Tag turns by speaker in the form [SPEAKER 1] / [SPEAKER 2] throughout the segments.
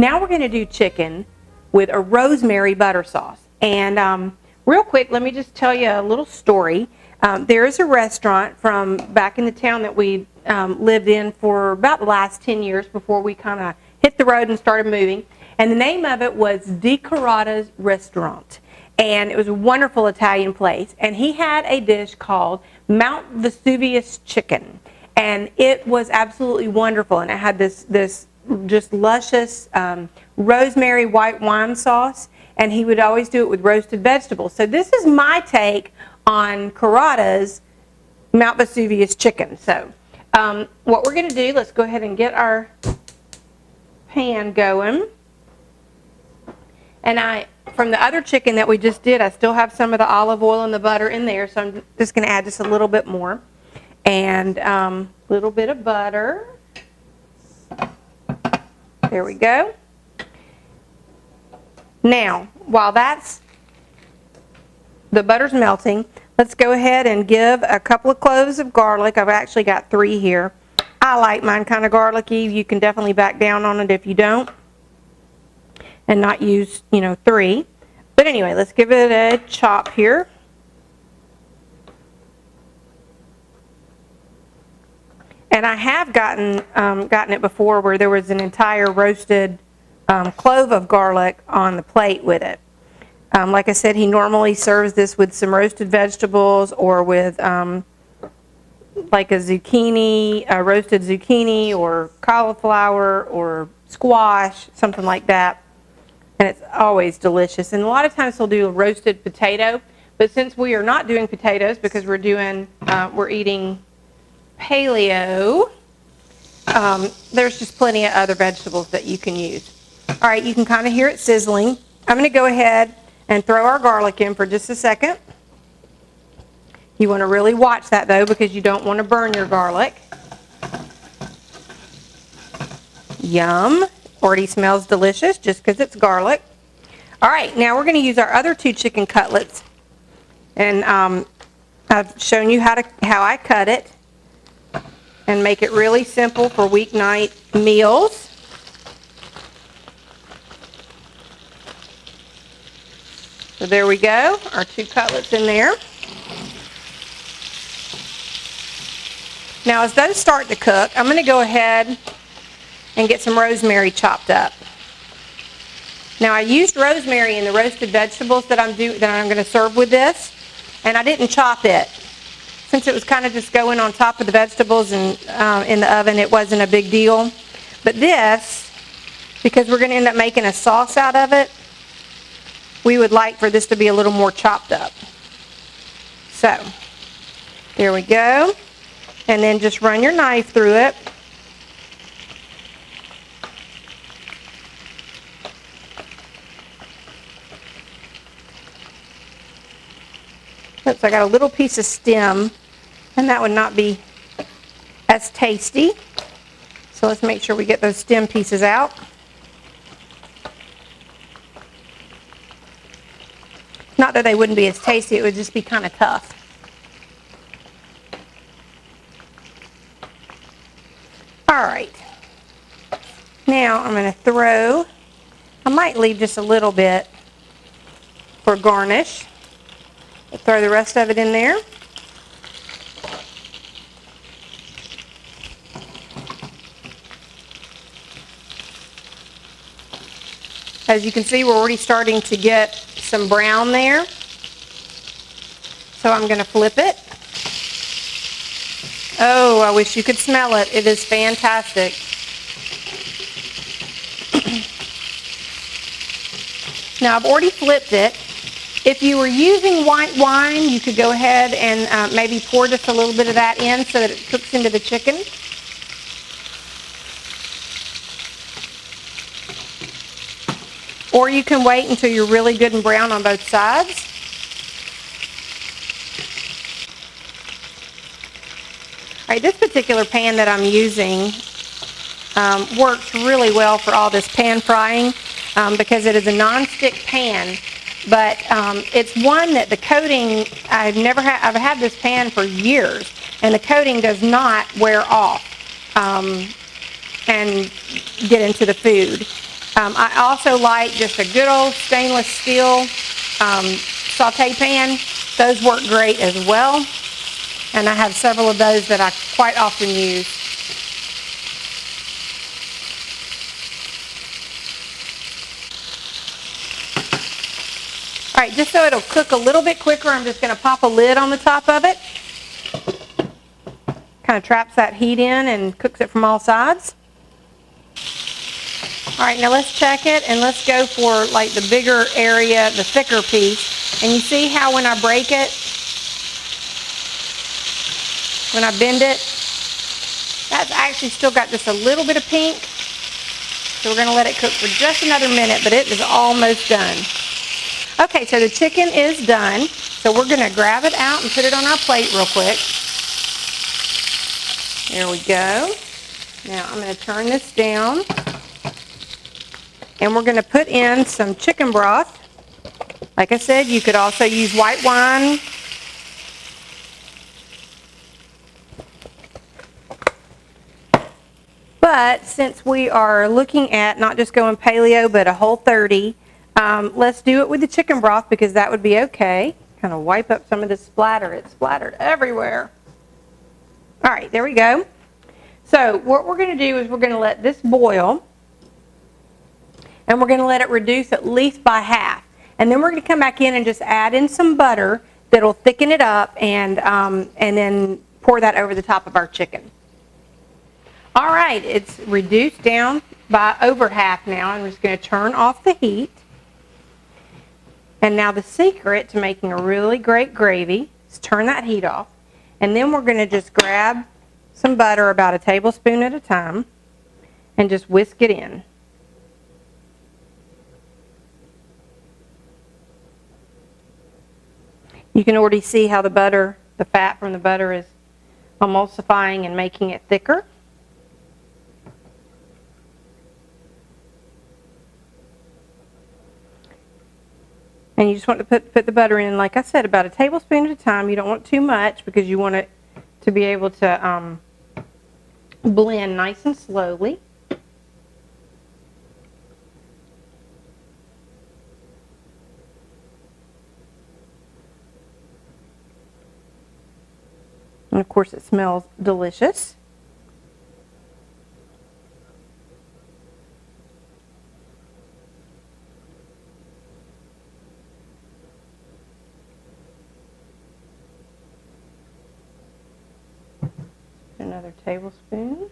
[SPEAKER 1] Now we're going to do chicken with a rosemary butter sauce. And real quick, let me just tell you a little story. There is a restaurant from back in the town that we lived in for about the last 10 years before we kind of hit the road and started moving. And the name of it was Corrado's Ristorante. And it was a wonderful Italian place. And he had a dish called Mount Vesuvius chicken. And it was absolutely wonderful. And it had this just luscious rosemary white wine sauce. And he would always do it with roasted vegetables. So this is my take on Corrado's Mount Vesuvius chicken. So what we're going to do, let's go ahead and get our pan going. And from the other chicken that we just did, I still have some of the olive oil and the butter in there, so I'm just going to add just a little bit more. And a little bit of butter. There we go. Now, while the butter's melting, let's go ahead and give a couple of cloves of garlic. I've actually got 3 here. I like mine kind of garlicky. You can definitely back down on it if you don't. And not use, 3. But anyway, let's give it a chop here. And I have gotten it before where there was an entire roasted clove of garlic on the plate with it. Like I said, he normally serves this with some roasted vegetables or with like a roasted zucchini or cauliflower or squash, something like that. And it's always delicious. And a lot of times he'll do a roasted potato, but since we are not doing potatoes because we're eating Paleo, there's just plenty of other vegetables that you can use. All right, you can kind of hear it sizzling. I'm going to go ahead and throw our garlic in for just a second. You want to really watch that though because you don't want to burn your garlic. Yum. Already smells delicious just because it's garlic. All right, now we're going to use our other 2 chicken cutlets. And I've shown you how I cut it and make it really simple for weeknight meals. So there we go, our 2 cutlets in there. Now as those start to cook, I'm going to go ahead and get some rosemary chopped up. Now I used rosemary in the roasted vegetables that I'm going to serve with this, and I didn't chop it. Since it was kind of just going on top of the vegetables and in the oven, it wasn't a big deal. But this, because we're going to end up making a sauce out of it, we would like for this to be a little more chopped up. So, there we go. And then just run your knife through it. Oops, I got a little piece of stem, and that would not be as tasty. So let's make sure we get those stem pieces out. Not that they wouldn't be as tasty, it would just be kind of tough. All right. Now I'm going to I might leave just a little bit for garnish. Throw the rest of it in there. As you can see, we're already starting to get some brown there. So I'm going to flip it. Oh, I wish you could smell it. It is fantastic. Now I've already flipped it. If you were using white wine, you could go ahead and maybe pour just a little bit of that in so that it cooks into the chicken. Or you can wait until you're really good and brown on both sides. All right, this particular pan that I'm using works really well for all this pan frying because it is a non-stick pan. But it's one that the coating, I've had this pan for years, and the coating does not wear off and get into the food. I also like just a good old stainless steel saute pan. Those work great as well. And I have several of those that I quite often use. All right, just so it'll cook a little bit quicker, I'm just going to pop a lid on the top of it. Kind of traps that heat in and cooks it from all sides. All right, now let's check it, and let's go for like the bigger area, the thicker piece. And you see how when I break it, when I bend it, that's actually still got just a little bit of pink. So we're going to let it cook for just another minute, but it is almost done. Okay, so the chicken is done. So we're going to grab it out and put it on our plate real quick. There we go. Now I'm going to turn this down. And we're going to put in some chicken broth. Like I said, you could also use white wine. But since we are looking at not just going paleo, but a Whole30, let's do it with the chicken broth because that would be okay. Kind of wipe up some of this splatter. It's splattered everywhere. All right, there we go. So what we're going to do is we're going to let this boil. And we're going to let it reduce at least by half. And then we're going to come back in and just add in some butter that'll thicken it up and then pour that over the top of our chicken. All right, it's reduced down by over half now. I'm just going to turn off the heat. And now the secret to making a really great gravy is turn that heat off. And then we're going to just grab some butter about a tablespoon at a time and just whisk it in. You can already see how the fat from the butter is emulsifying and making it thicker. And you just want to put the butter in, like I said, about a tablespoon at a time. You don't want too much because you want it to be able to blend nice and slowly. And of course it smells delicious. Another tablespoon.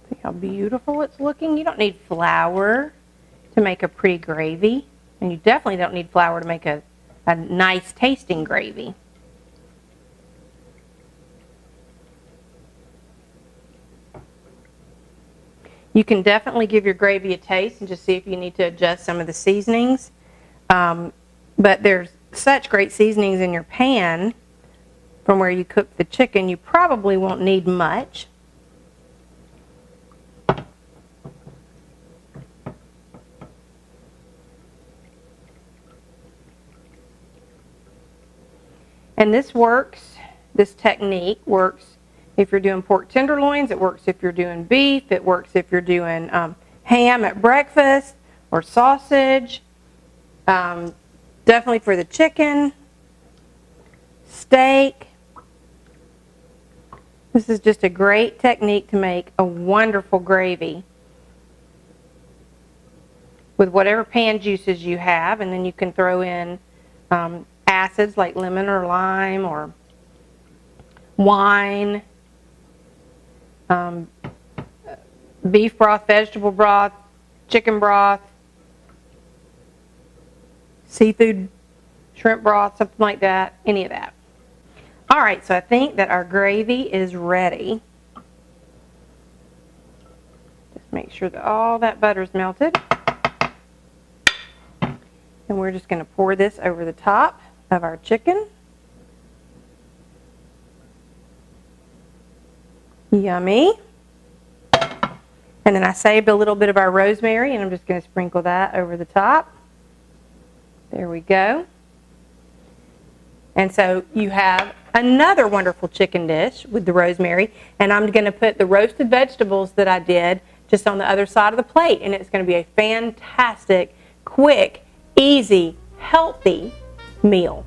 [SPEAKER 1] See how beautiful it's looking? You don't need flour to make a pretty gravy, and you definitely don't need flour to make a nice tasting gravy. You can definitely give your gravy a taste and just see if you need to adjust some of the seasonings. But there's such great seasonings in your pan from where you cook the chicken, you probably won't need much. And this works, this technique works if you're doing pork tenderloins, it works if you're doing beef, it works if you're doing ham at breakfast or sausage, definitely for the chicken, steak. This is just a great technique to make a wonderful gravy with whatever pan juices you have, and then you can throw in acids like lemon or lime or wine. Beef broth, vegetable broth, chicken broth, seafood, shrimp broth, something like that, any of that. All right, so I think that our gravy is ready. Just make sure that all that butter is melted. And we're just going to pour this over the top of our chicken. Yummy. And then I saved a little bit of our rosemary, and I'm just going to sprinkle that over the top. There we go. And so you have another wonderful chicken dish with the rosemary, and I'm going to put the roasted vegetables that I did just on the other side of the plate, and it's going to be a fantastic, quick, easy, healthy meal.